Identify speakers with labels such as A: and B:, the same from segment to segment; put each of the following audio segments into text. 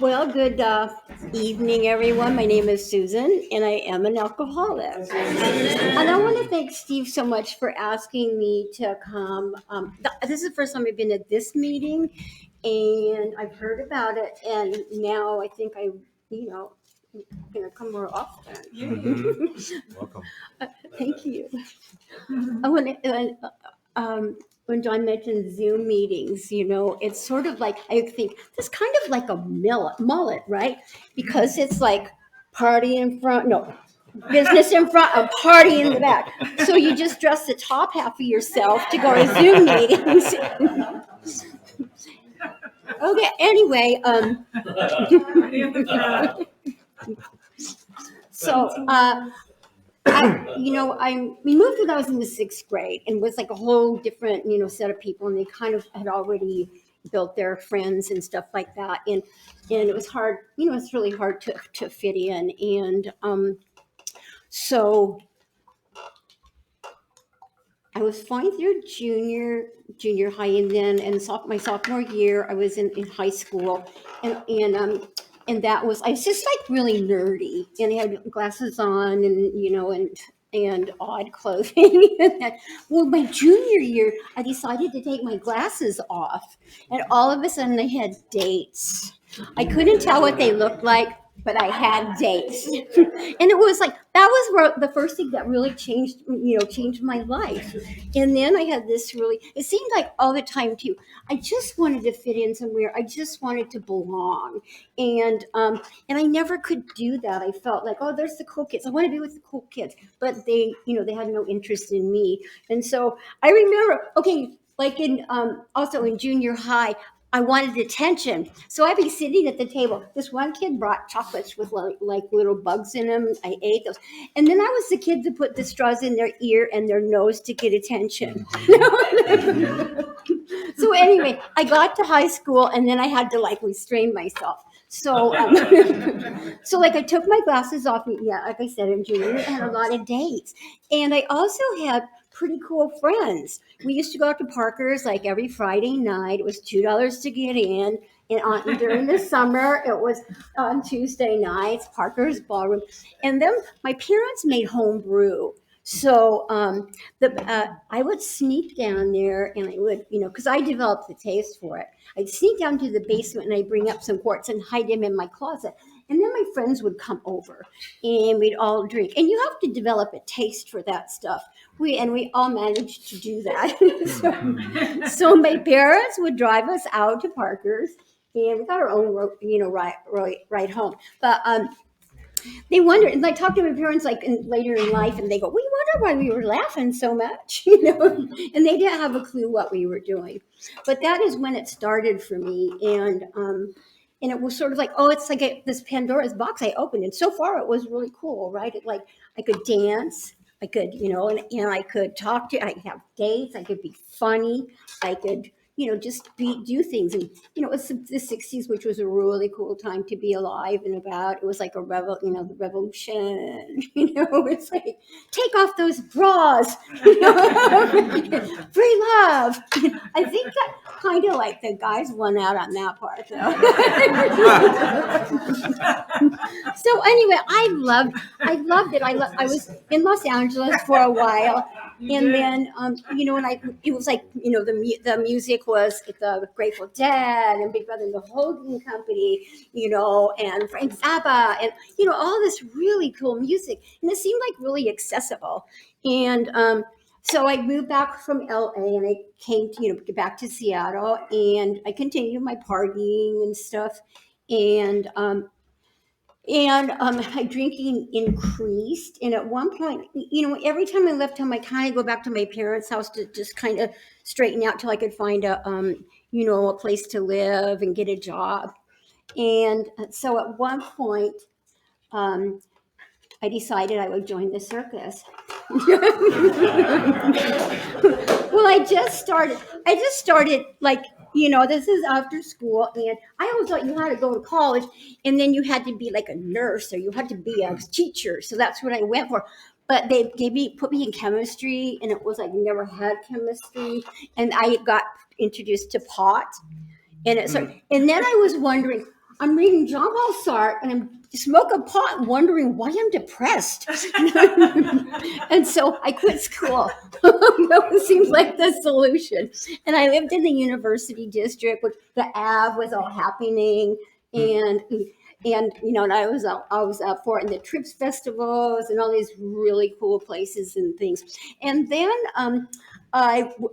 A: Well, good evening, everyone. My name is Susan, and I am an alcoholic. And I want to thank Steve so much for asking me to come. This is the first time I've been at this meeting, and I've heard about it, and now I think you know, going to come more often.
B: Welcome.
A: Thank you. I want to. When John mentioned Zoom meetings, it's sort of like I think it's kind of like a mullet, right? Because it's like party in front, no, business in front, and party in the back. So you just dress the top half of yourself to go to Zoom meetings. Okay. Anyway, so we moved when I was in the sixth grade, and was like a whole different, set of people, and they kind of had already built their friends and stuff like that, and it was hard, it's really hard to fit in, and so I was fine through junior high, and then my sophomore year, I was in high school, and that was I was just like really nerdy, and I had glasses on, and odd clothing. Well, my junior year, I decided to take my glasses off, and all of a sudden, I had dates. I couldn't tell what they looked like, but I had dates, and it was like that was where the first thing that really changed my life. And then I had this really, it seemed like all the time too, I just wanted to fit in somewhere. I just wanted to belong. And I never could do that. I felt like, oh, there's the cool kids. I want to be with the cool kids. But they had no interest in me. And so I remember, okay, like also in junior high, I wanted attention. So I'd be sitting at the table. This one kid brought chocolates with like little bugs in them. I ate those. And then I was the kid that put the straws in their ear and their nose to get attention. So anyway, I got to high school, and then I had to like restrain myself. So, so like I took my glasses off. Yeah, like I said, in junior, I had a lot of dates, and I also had pretty cool friends. We used to go out to Parker's like every Friday night. It was $2 to get in. And during the summer, it was on Tuesday nights, Parker's Ballroom. And then my parents made home brew. So I would sneak down there, and I would, because I developed the taste for it. I'd sneak down to the basement, and I'd bring up some quarts and hide them in my closet. And then my friends would come over, and we'd all drink. And you have to develop a taste for that stuff. We all managed to do that. So my parents would drive us out to Parker's, and we got our own, ride home. But they wonder, and I talk to my parents like later in life, and they go, "We wonder why we were laughing so much," and they didn't have a clue what we were doing. But that is when it started for me, and it was sort of like, oh, it's like this Pandora's box I opened, and so far it was really cool, right? Like I could dance, I could, and I could I could have dates, I could be funny, I could, just do things. And, it was the 60s, which was a really cool time to be alive and about. It was like the revolution, it's like, take off those bras, free love. I think that kind of like the guys won out on that part, though. So anyway, I loved it. I was in Los Angeles for a while, and then it was like the music was the Grateful Dead and Big Brother and the Holding Company, and Frank Zappa, and all this really cool music, and it seemed like really accessible. And so I moved back from LA, and I came to back to Seattle, and I continued my partying and stuff, and my drinking increased. And at one point, every time I left home, I kind of go back to my parents' house to just kind of straighten out till I could find a place to live and get a job. And so at one point, I decided I would join the circus. Well, I just started like, this is after school, and I always thought you had to go to college, and then you had to be like a nurse, or you had to be a teacher. So that's what I went for. But they put me in chemistry, and it was like never had chemistry, and I got introduced to pot, and then I was wondering, I'm reading John Paul Sartre and I'm smoking pot, wondering why I'm depressed. And so I quit school. That seems like the solution. And I lived in the university district, with the Ave was all happening, and and I was up for it, and the Trips festivals and all these really cool places and things. And then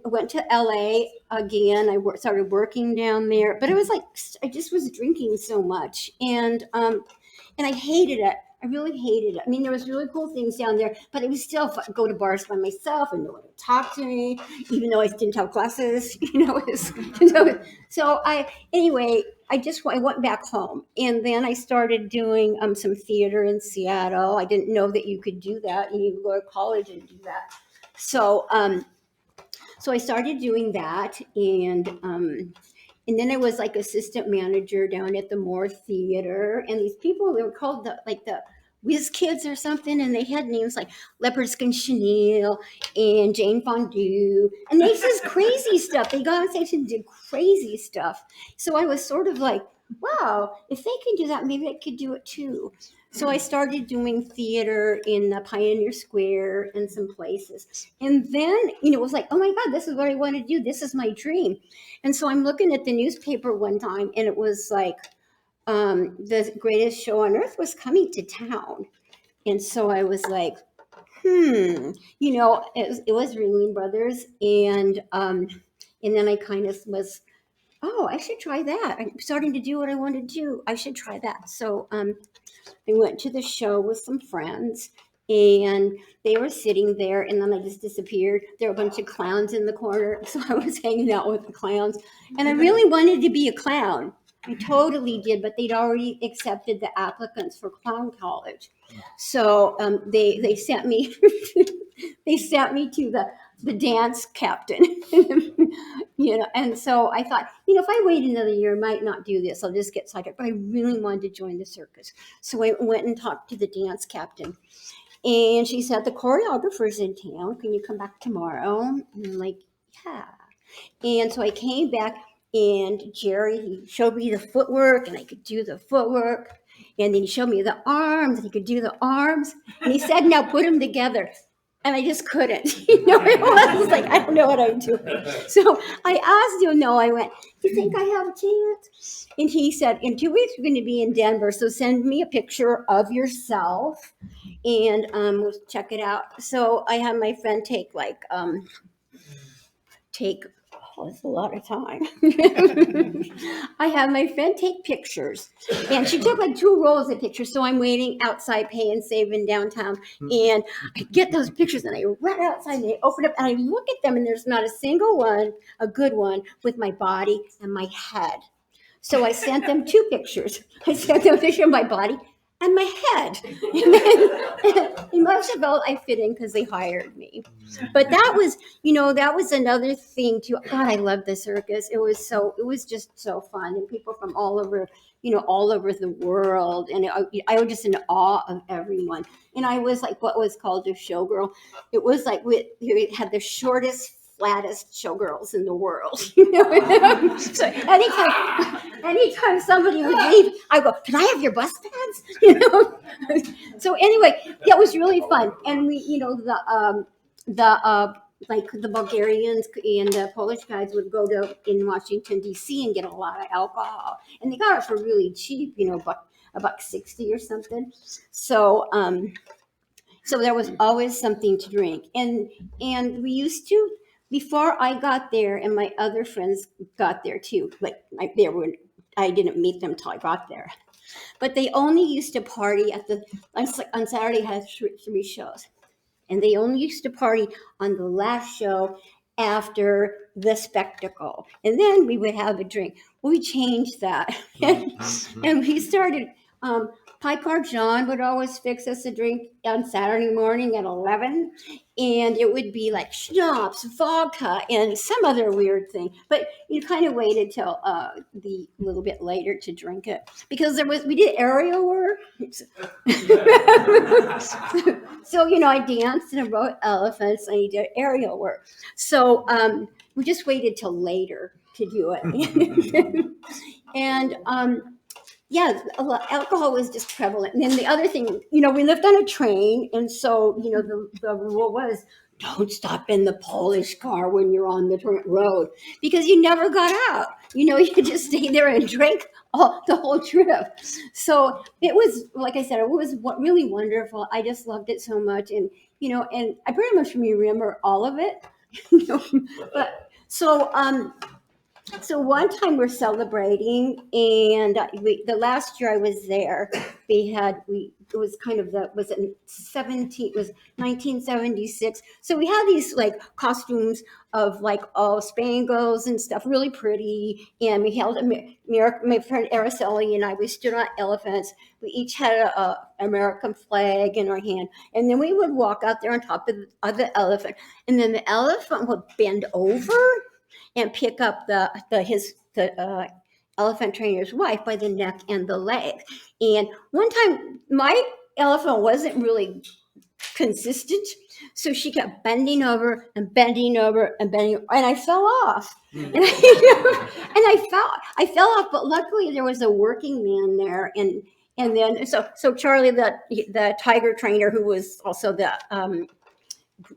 A: went to LA again. Started working down there, but it was like I just was drinking so much, and I hated it. I really hated it. I mean, there was really cool things down there, but it was still fun. Go to bars by myself and no one would talk to me, even though I didn't have classes. So anyway, I went back home, and then I started doing some theater in Seattle. I didn't know that you could do that. You could go to college and do that. So I started doing that, and then I was like assistant manager down at the Moore Theater, and these people, they were called the Whiz Kids or something, and they had names like Leopard Skin Chenille and Jane Fondue, and they just crazy stuff. They got on stage and did crazy stuff. So I was sort of like, wow, if they can do that, maybe I could do it too. So I started doing theater in Pioneer Square and some places. And then, it was like, oh my God, this is what I want to do. This is my dream. And so I'm looking at the newspaper one time, and it was like the greatest show on earth was coming to town. And so I was like, it was Ringling Brothers. And then I kind of was, oh, I should try that. I'm starting to do what I want to do. I should try that. So I went to the show with some friends, and they were sitting there, and then I just disappeared. There were a bunch of clowns in the corner, so I was hanging out with the clowns, and I really wanted to be a clown. I totally did, but they'd already accepted the applicants for clown college. So they sent me they sent me to the dance captain. And so I thought, if I wait another year, I might not do this. I'll just get sidetracked. But I really wanted to join the circus. So I went and talked to the dance captain. And she said, the choreographer's in town. Can you come back tomorrow? And I'm like, yeah. And so I came back, and Jerry, he showed me the footwork, and I could do the footwork. And then he showed me the arms, and he could do the arms. And he said, now put them together. And I just couldn't. I was like, I don't know what I'm doing. So I asked him, I went, do you think I have a chance? And he said, in 2 weeks, we're going to be in Denver. So send me a picture of yourself, and we'll check it out. So I had my friend take it's a lot of time. I had my friend take pictures, and she took like 2 rolls of pictures. So I'm waiting outside Pay and Save in downtown, and I get those pictures, and I run outside, and I open up, and I look at them, and there's not a single one, a good one, with my body and my head. So I sent them 2 pictures. I sent them a picture of my body and my head. And then in most of all, I fit in because they hired me. But that was another thing too. God, I love the circus. It was just so fun, and people from all over the world. And I was just in awe of everyone. And I was like what was called a showgirl. It was like we had the shortest, flattest showgirls in the world. So anytime somebody would leave, I go, can I have your bus pads? So anyway, that was really fun. And we, the Bulgarians and the Polish guys would go to in Washington D.C. and get a lot of alcohol, and they got it for really cheap, $1.60 or something. So there was always something to drink, and we used to. Before I got there, and my other friends got there too. I didn't meet them till I got there, but they only used to party on Saturday. Had 3 shows, and they only used to party on the last show after the spectacle, and then we would have a drink. We changed that, and we started. Pie Car John would always fix us a drink on Saturday morning at 11, and it would be like schnapps, vodka, and some other weird thing. But you kind of waited till the little bit later to drink it, because we did aerial work. So I danced and I rode elephants and I did aerial work. So we just waited till later to do it, and yeah, alcohol was just prevalent. And then the other thing, we lived on a train, and so the rule was don't stop in the Polish car when you're on the road because you never got out. You just stayed there and drank the whole trip. So it was, like I said, it was really wonderful. I just loved it so much, and I pretty much remember all of it. But so one time we're celebrating, and the last year I was there, it was kind of was it 1976. So we had these like costumes of like all spangles and stuff, really pretty, and we held my friend Araceli and I. We stood on elephants. We each had a American flag in our hand, and then we would walk out there on top of the elephant, and then the elephant would bend over and pick up the elephant trainer's wife by the neck and the leg. And one time, my elephant wasn't really consistent, so she kept bending over and bending over and bending, and I fell off. And I fell off, but luckily there was a working man there, and then so Charlie, the tiger trainer, who was also the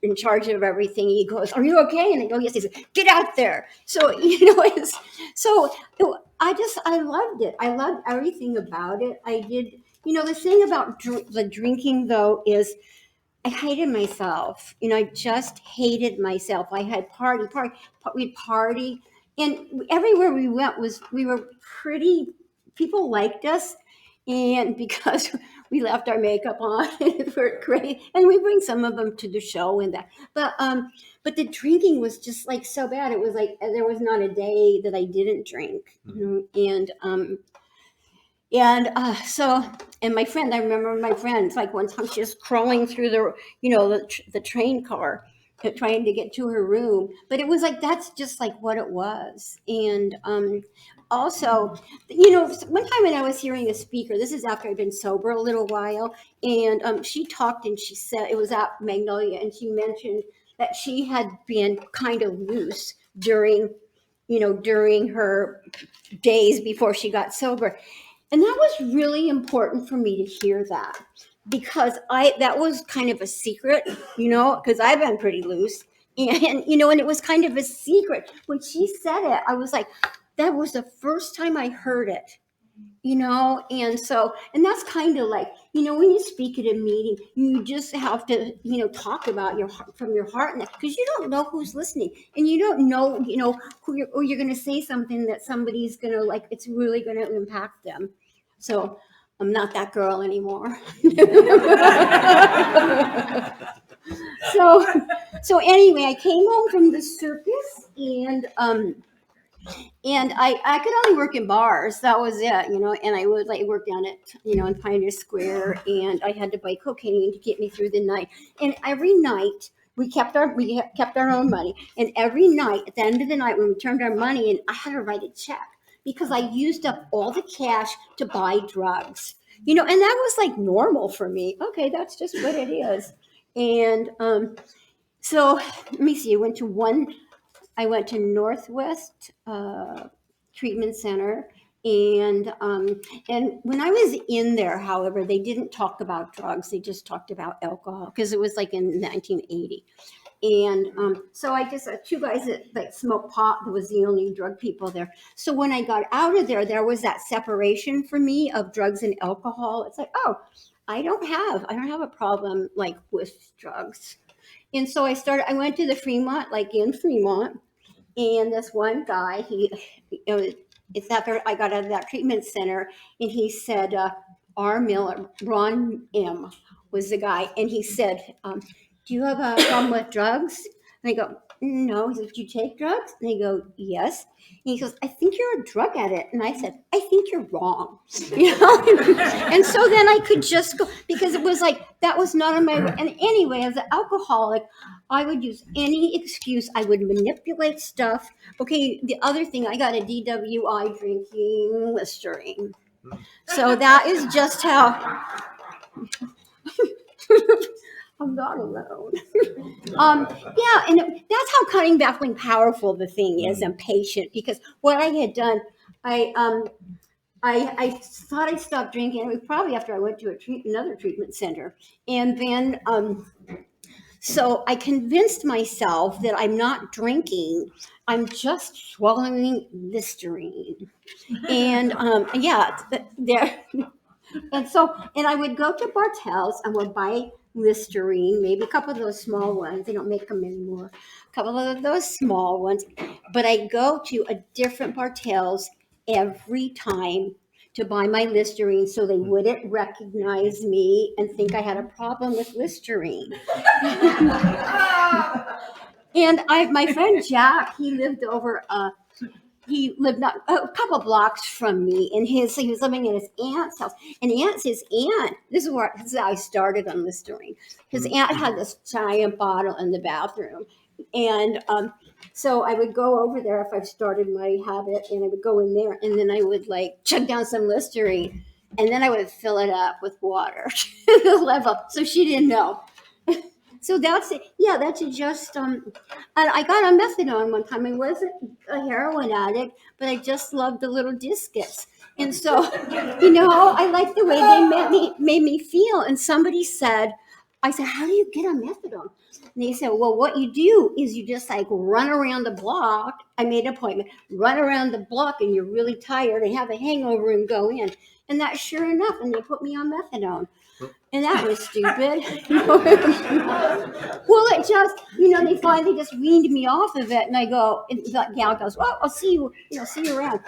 A: in charge of everything, he goes, "Are you okay?" And I go, "Yes." He says, "Get out there." So I loved it. I loved everything about it. I did. The thing about the drinking though is I hated myself. I just hated myself. I had we'd party, and everywhere we went we were pretty. People liked us, and because we left our makeup on, we're great, and we bring some of them to the show and that. But the drinking was just like so bad. It was like there was not a day that I didn't drink, and my friend, I remember my friend, like one time she was crawling through the train car trying to get to her room. But it was like, that's just like what it was. And also, one time when I was hearing a speaker, this is after I'd been sober a little while, and she talked and she said, it was at Magnolia, and she mentioned that she had been kind of loose during her days before she got sober. And that was really important for me to hear that, because that was kind of a secret, because I've been pretty loose. And it was kind of a secret. When she said it, I was like, that was the first time I heard it. And that's kind of like, when you speak at a meeting, you just have to, talk about from your heart, because you don't know who's listening, and you don't know, who you're going to say something that somebody's going to like, it's really going to impact them. So I'm not that girl anymore. so anyway, I came home from the circus, and I could only work in bars. That was it, and I would like work down at, in Pioneer Square, and I had to buy cocaine to get me through the night. And every night we kept our own money. And every night at the end of the night when we turned our money in, I had to write a check because I used up all the cash to buy drugs. And that was like normal for me. Okay, that's just what it is. And so let me see. I went to Northwest Treatment Center, and when I was in there, however, they didn't talk about drugs. They just talked about alcohol, because it was like in 1980. And so I just two guys that smoked pot. That was the only drug people there. So when I got out of there was that separation for me of drugs and alcohol. It's like, oh, I don't have a problem like with drugs. And so I went to the Fremont, like in Fremont, and this one guy, it's after I got out of that treatment center, and he said, R. Miller, Ron M. was the guy, and he said, do you have a problem with drugs? And I go, no. He says, do you take drugs? And I go, yes. And he goes, I think you're a drug addict. And I said, I think you're wrong. And so then I could just go, because it was like, that was not on my, and anyway, as an alcoholic, I would use any excuse. I would manipulate stuff. Okay, the other thing, I got a DWI drinking Listerine. So that is just how... I'm not alone. Yeah, and that's how cutting, baffling, powerful the thing is, and patient. Because what I had done, I I thought I stopped drinking. It was probably after I went to another treatment center. And then, so I convinced myself that I'm not drinking. I'm just swallowing Listerine. And yeah, there. And so, and I would go to Bartell's and would buy Listerine, maybe a couple of those small ones. They don't make them anymore. A couple of those small ones. But I go to a different Bartell's every time to buy my Listerine so they wouldn't recognize me and think I had a problem with Listerine. And my friend Jack, he lived not a couple blocks from me, and he was living in his aunt's house. And his aunt, this is how I started on Listerine. His aunt had this giant bottle in the bathroom, and so I would go over there if I started my habit, and I would go in there, and then I would like chug down some Listerine, and then I would fill it up with water to the level, so she didn't know. So that's it. Yeah, that's just and I got on methadone one time. I wasn't a heroin addict, but I just loved the little discus. And so, I liked the way they made me feel. And somebody said, I said, how do you get on methadone? And they said, well, what you do is you just like run around the block. I made an appointment, run around the block, and you're really tired and have a hangover and go in. And that's sure enough. And they put me on methadone. And that was stupid. Well, it just, they finally just weaned me off of it. And I go, and the gal goes, well, I'll see you, see you around.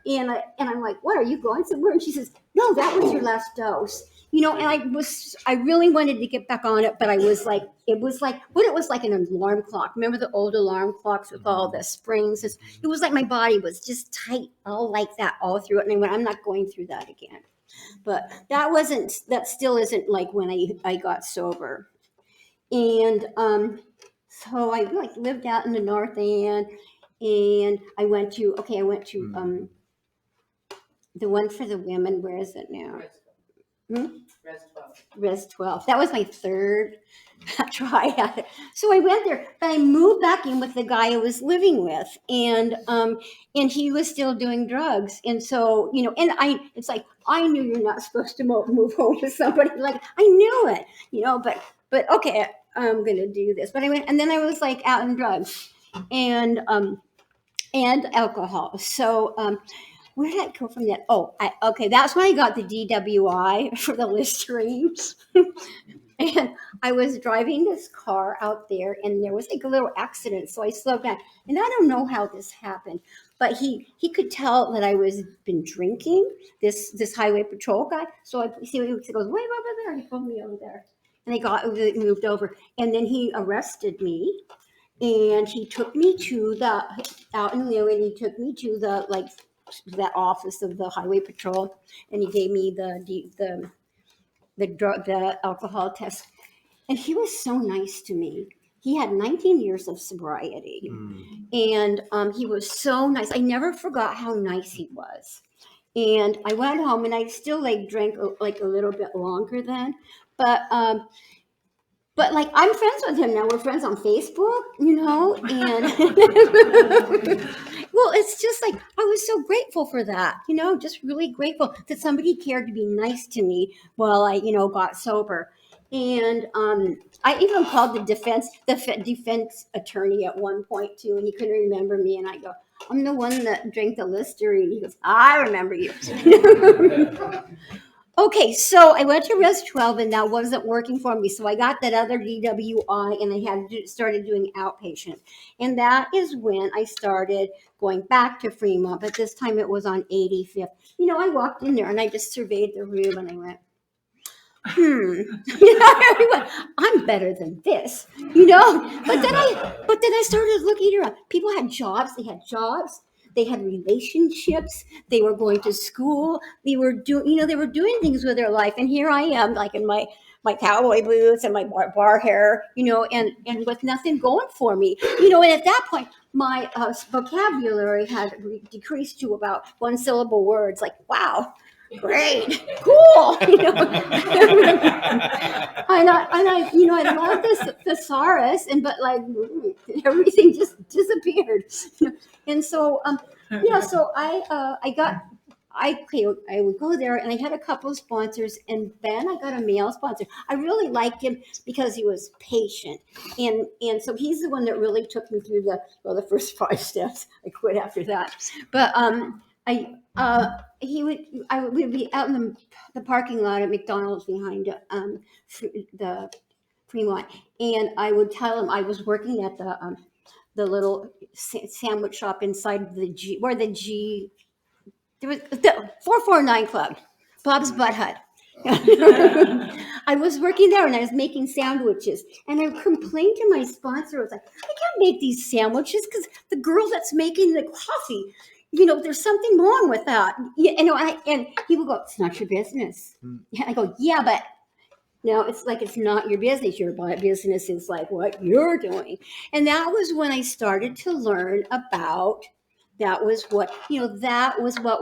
A: And I'm like, what, are you going somewhere? And she says, no, that was your last dose. And I really wanted to get back on it, but it was like an alarm clock. Remember the old alarm clocks with all the springs? It was like my body was just tight, all like that, all through it. And I went, I'm not going through that again. But that still isn't like when I got sober. And so I like lived out in the North End, and I went to the one for the women. Where is it now? Res 12. That was my third try at it. So I went there, but I moved back in with the guy I was living with, and he was still doing drugs. And so, it's like, I knew you're not supposed to move home with somebody. Like, I knew it, but okay, I'm going to do this. But I went, and then I was like out in drugs and alcohol. So, where did I go from that? Oh, that's when I got the DWI for the Listerine. And I was driving this car out there, and there was like a little accident. So I slowed down, and I don't know how this happened, but he could tell that I was been drinking. This highway patrol guy. So he goes, wait over there. He pulled me over there, and they moved over, and then he arrested me, and he took me to out in there, and he took me to that office of the highway patrol, and he gave me the alcohol test, and he was so nice to me. He had 19 years of sobriety, and he was so nice. I never forgot how nice he was. And I went home, and I still drank like a little bit longer then, but like I'm friends with him now. We're friends on Facebook, and well, it's just like I was so grateful for that, just really grateful that somebody cared to be nice to me while I, got sober. And I even called the defense attorney at one point too, and he couldn't remember me. And I go, I'm the one that drank the Listerine. He goes, I remember you. Okay, so I went to Res 12, and that wasn't working for me. So I got that other DWI, and I started doing outpatient. And that is when I started going back to Fremont, but this time it was on 85th. I walked in there, and I just surveyed the room, and I went, I'm better than this, But then I started looking around. People had jobs. They had relationships. They were going to school. They were doing things with their life. And here I am, like in my cowboy boots and my bar hair, and with nothing going for me, and at that point, my vocabulary had decreased to about one syllable words, like, wow, great, cool, and I love this thesaurus, but everything just disappeared, and so so I I would go there, and I had a couple of sponsors, and then I got a male sponsor. I really liked him because he was patient, and so he's the one that really took me through the first 5 steps. I quit after that, but I would be out in the parking lot at McDonald's behind the Fremont, and I would tell him I was working at the little sandwich shop inside the G, where the G, there was the 449 Club, Bob's Butt Hut. I was working there and I was making sandwiches, and I complained to my sponsor. I was like, I can't make these sandwiches because the girl that's making the coffee, there's something wrong with that. And he would go, it's not your business. And I go, yeah, but no, it's like it's not your business. Your business is like what you're doing. And that was when I started to learn about that was what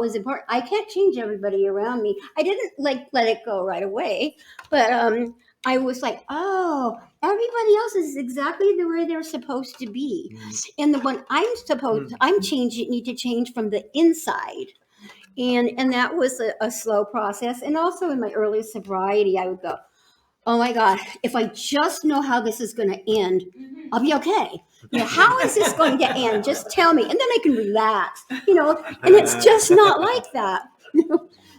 A: was important. I can't change everybody around me. I didn't let it go right away, but I was like, oh, everybody else is exactly the way they're supposed to be. And the one I'm changing, need to change from the inside. And that was a slow process. And also in my early sobriety, I would go, oh my God, if I just know how this is going to end, I'll be okay. How is this going to end? Just tell me. And then I can relax, and it's just not like that.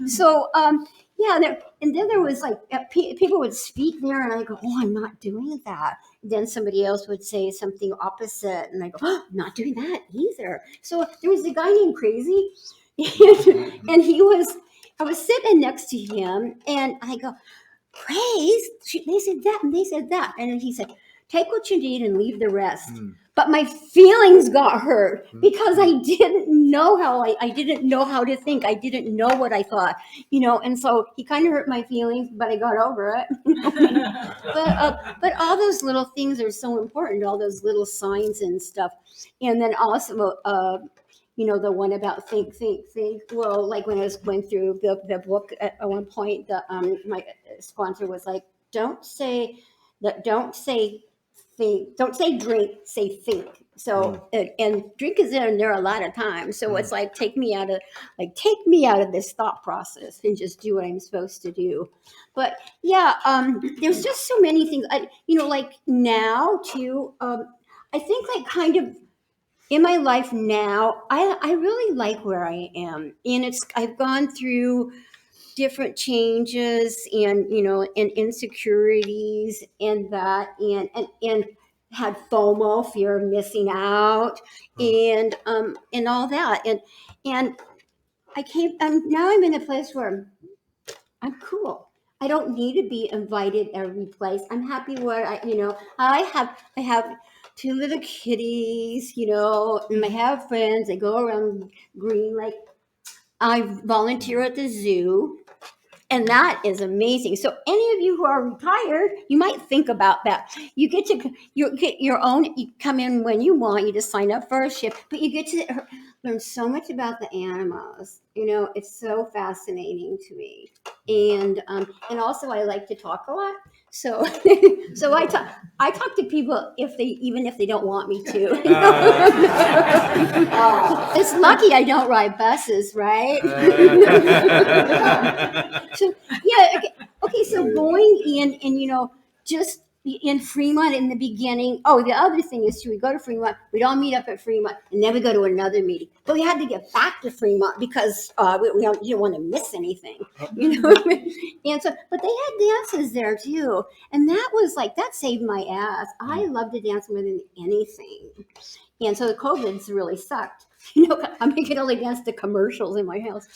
A: So, yeah. And then there was like, people would speak there and I go, oh, I'm not doing that. Then somebody else would say something opposite and I go, oh, I'm not doing that either. So there was a guy named Crazy and I was sitting next to him and I go, Praise, they said that and they said that. And then he said, take what you need and leave the rest. But my feelings got hurt because I didn't know I didn't know how to think. I didn't know what I thought, and so he kind of hurt my feelings, but I got over it. But all those little things are so important, all those little signs and stuff. And then also, the one about think. Well, like when I was going through the book at one point, my sponsor was like, don't say think, don't say drink, say think. So, and drink is in there a lot of times. So it's like, take me out of this thought process and just do what I'm supposed to do. But yeah, there's just so many things, like now too, I think like kind of, in my life now, I really like where I am, and I've gone through different changes and and insecurities and that and had FOMO, fear of missing out, and all that, and I'm in a place where I'm cool. I don't need to be invited every place. I'm happy where I have 2 little kitties, and I have friends. I go around Green Lake. I volunteer at the zoo, and that is amazing. So any of you who are retired, you might think about that. You get your own. You come in when you want. You just sign up for a shift, but you get to learn so much about the animals. It's so fascinating to me, and also I like to talk a lot. So so I talk to people even if they don't want me to. It's lucky I don't ride buses, right? So yeah, okay. So going in and just in Fremont in the beginning. Oh, the other thing is too, we go to Fremont, we'd all meet up at Fremont, and then we go to another meeting. But we had to get back to Fremont because we didn't want to miss anything, And so, but they had dances there too, and that saved my ass. I love to dance more than anything, and so the COVID's really sucked. I can only dance to commercials in my house.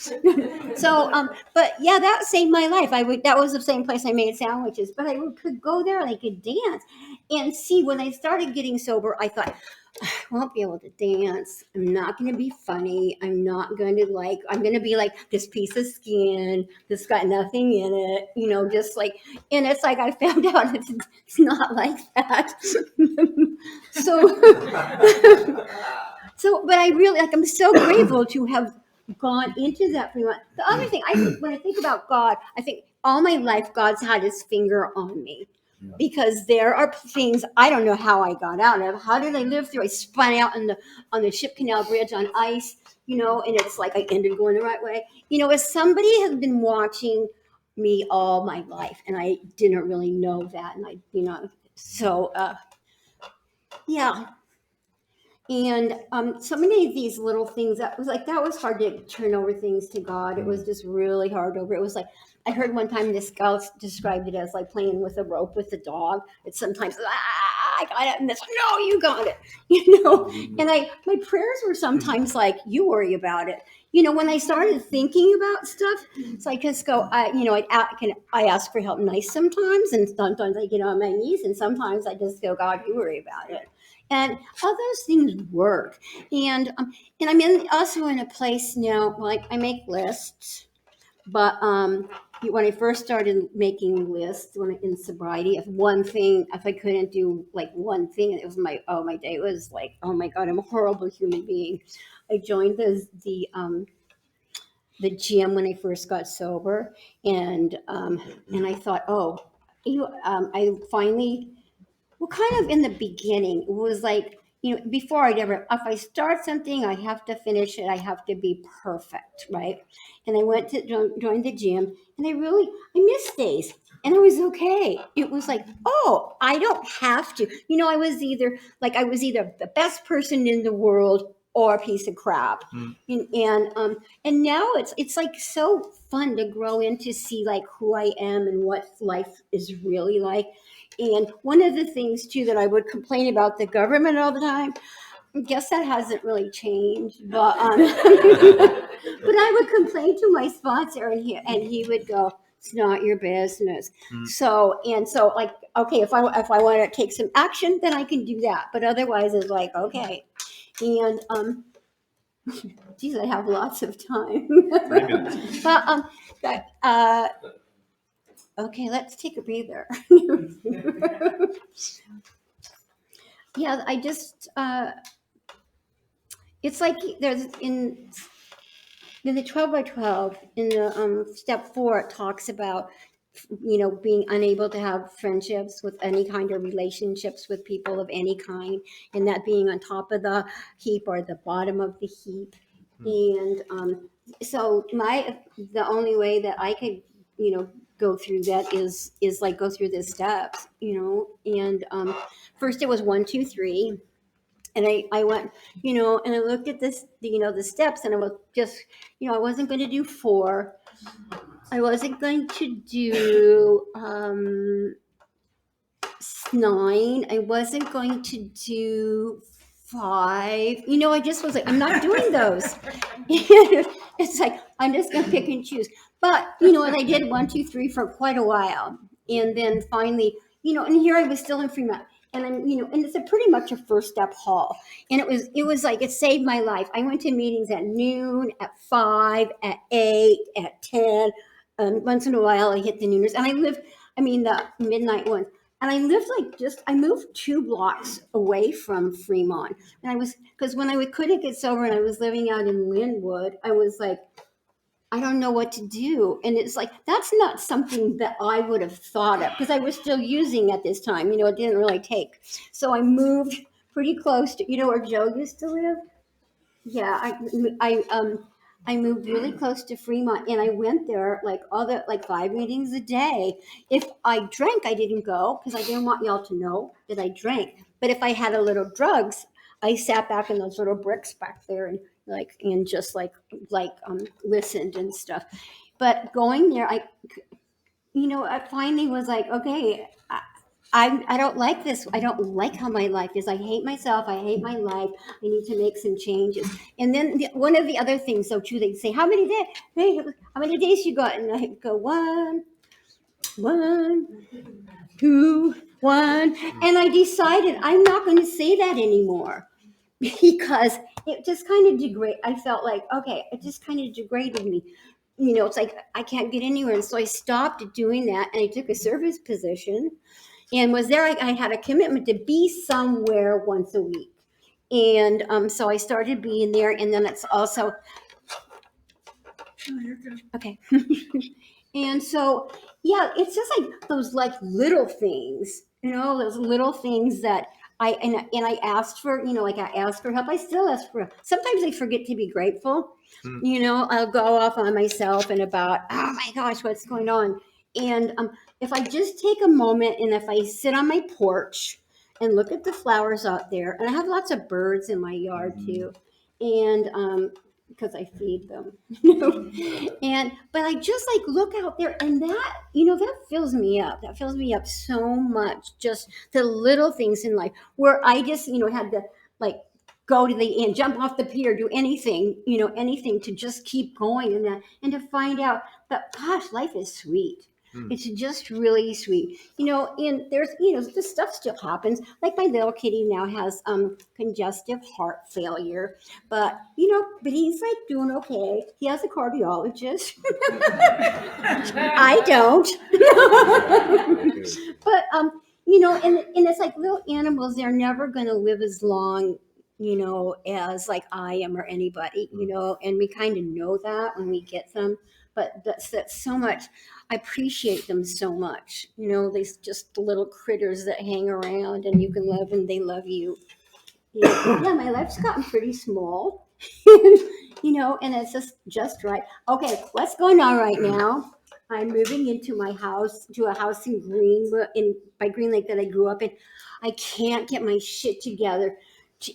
A: So, but yeah, that saved my life. That was the same place I made sandwiches, but I could go there and I could dance. And see, when I started getting sober, I thought, I won't be able to dance. I'm not going to be funny. I'm going to be like this piece of skin that's got nothing in it, just like, and it's like I found out it's not like that. But I really, I'm so grateful to have gone into that Fremont. The other thing, when I think about God, I think all my life God's had his finger on me. because there are things I don't know how I got out of. How did I live through? I spun out on the Ship Canal Bridge on ice, and it's like I ended going the right way. As somebody has been watching me all my life, and I didn't really know that, and so yeah. And so many of these little things that was hard to turn over things to God. It was just really hard over. It was like I heard one time this gal described it as like playing with a rope with a dog. It's sometimes I got it, and this no, you got it, And my prayers were sometimes like you worry about it. When I started thinking about stuff, so I just go, I ask for help nice sometimes, and sometimes I get on my knees, and sometimes I just go, God, you worry about it. And all those things work. And I'm also in a place now, like I make lists, but when I first started making lists in sobriety, if one thing, if I couldn't do like one thing, it was my day was like, oh my God, I'm a horrible human being. I joined the gym when I first got sober, and I thought, I finally. Well, kind of in the beginning, it was like, before if I start something, I have to finish it. I have to be perfect, right? And I went to join the gym, and I missed days, and it was okay. It was like, oh, I don't have to. I was either the best person in the world or a piece of crap. And now it's like so fun to grow into see like who I am and what life is really like. And one of the things too that I would complain about the government all the time, I guess that hasn't really changed, but but I would complain to my sponsor, and he would go, "It's not your business." So like, okay, if I want to take some action, then I can do that. But otherwise, it's like, okay, and geez, I have lots of time. But okay, let's take a breather. Yeah, I just it's like there's in the 12 by 12 in the step 4 it talks about being unable to have friendships with any kind of relationships with people of any kind, and that being on top of the heap or the bottom of the heap. And so the only way that I could go through that is like go through the steps, and first it was 1, 2, 3. And I went, and I looked at this, the steps, and I was just, I wasn't going to do 4. I wasn't going to do 9. I wasn't going to do 5. I just was like, I'm not doing those. It's like, I'm just going to pick and choose. But, and I did 1, 2, 3 for quite a while. And then finally, and here I was still in Fremont. And I'm, and it's pretty much a first step hall. And it was like, it saved my life. I went to meetings at noon, at 5, at 8, at 10. Once in a while I hit the nooners. And the midnight ones. And I lived I moved 2 blocks away from Fremont. And because when I couldn't get sober and I was living out in Linwood, I was like, I don't know what to do. And it's like, that's not something that I would have thought of because I was still using at this time. It didn't really take. So I moved pretty close to, where Joe used to live? Yeah, I moved really close to Fremont, and I went there like 5 meetings a day. If I drank, I didn't go because I didn't want y'all to know that I drank. But if I had a little drugs, I sat back in those little bricks back there and just listened and stuff. But going there, I finally was like, okay, I don't like this. I don't like how my life is. I hate myself. I hate my life. I need to make some changes. And then one of the other things, so too, they say, how many days you got? And I go, 1, 2, 1. And I decided I'm not going to say that anymore because it just kind of I felt like, okay, it just kind of degraded me. It's like I can't get anywhere. And so I stopped doing that, and I took a service position. And was there, I had a commitment to be somewhere once a week. And so I started being there. And then it's also,
C: Oh, you're good.
A: okay. And so, yeah, it's just like those like little things, those little things that I asked for, like I asked for help. I still ask for help. Sometimes I forget to be grateful.
B: Mm.
A: I'll go off on myself and about, oh my gosh, what's going on? And if I just take a moment and if I sit on my porch and look at the flowers out there, and I have lots of birds in my yard too, and because I feed them, and but I just like look out there, and that fills me up. That fills me up so much. Just the little things in life where I just had to like go to the end, jump off the pier, do anything, anything to just keep going and to find out that gosh, life is sweet.
B: Mm.
A: It's just really sweet, and there's, this stuff still happens. Like my little kitty now has congestive heart failure, but but he's like doing okay. He has a cardiologist. I don't. But and it's like little animals, they're never going to live as long, as like I am or anybody, and we kind of know that when we get them. But that's so much. I appreciate them so much. These just the little critters that hang around and you can love and they love you. Yeah, my life's gotten pretty small. And it's just right. Okay, what's going on right now? I'm moving into my house, to a house in by Green Lake that I grew up in. I can't get my shit together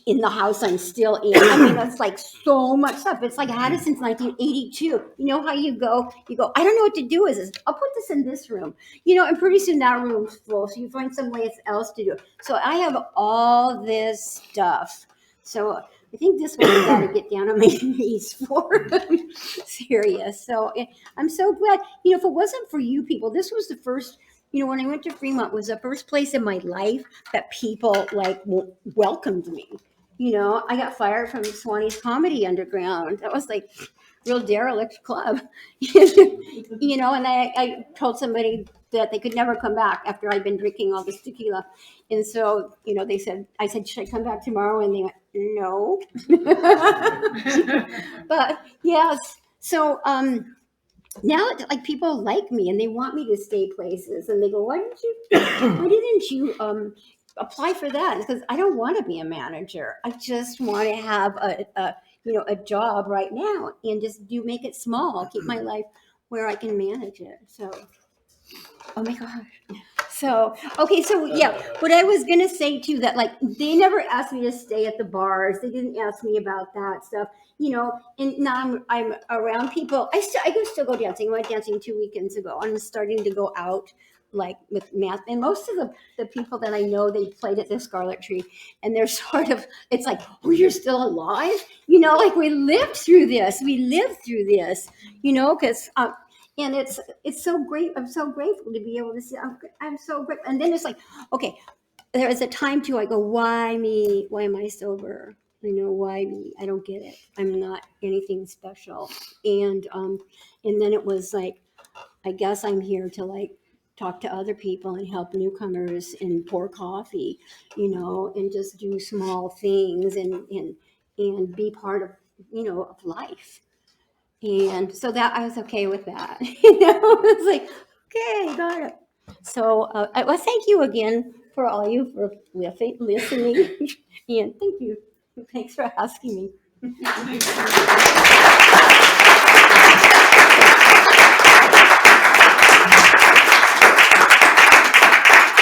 A: in the house I'm still in. I mean, that's like so much stuff. It's like I had it since 1982. You know how you go, I don't know what to do with this. I'll put this in this room, and pretty soon that room's full. So you find some way else to do it. So I have all this stuff. So I think this one I got to get down on my knees for. Serious. So I'm so glad. If it wasn't for you people, this was the first. When I went to Fremont, was the first place in my life that people like welcomed me. I got fired from Swanee's Comedy Underground. That was like real derelict club. And I told somebody that they could never come back after I'd been drinking all this tequila. And so, I said, should I come back tomorrow? And they went, no. But yes. So, now like people like me and they want me to stay places and they go, why didn't you apply for that? Because I don't want to be a manager. I just want to have a job right now and just make it small, keep my life where I can manage it. So, oh my gosh. So, okay, so yeah, what I was going to say too, that like, they never asked me to stay at the bars. They didn't ask me about that stuff, and now I'm around people. I can still go dancing. I went dancing 2 weekends ago. I'm starting to go out like with math. And most of the people that I know, they played at the Scarlet Tree and they're sort of, it's like, oh, you're still alive? Like we lived through this. Because, and it's so great. I'm so grateful to be able to see. I'm so grateful. And then it's like, okay, there is a time too. I go, why me? Why am I sober? Why me? I don't get it. I'm not anything special. And then it was like, I guess I'm here to like talk to other people and help newcomers and pour coffee, and just do small things and be part of, of life. And so that I was okay with that. It's like, okay, got it. So, well, thank you again for all you for listening, and thank you. Thanks for asking me.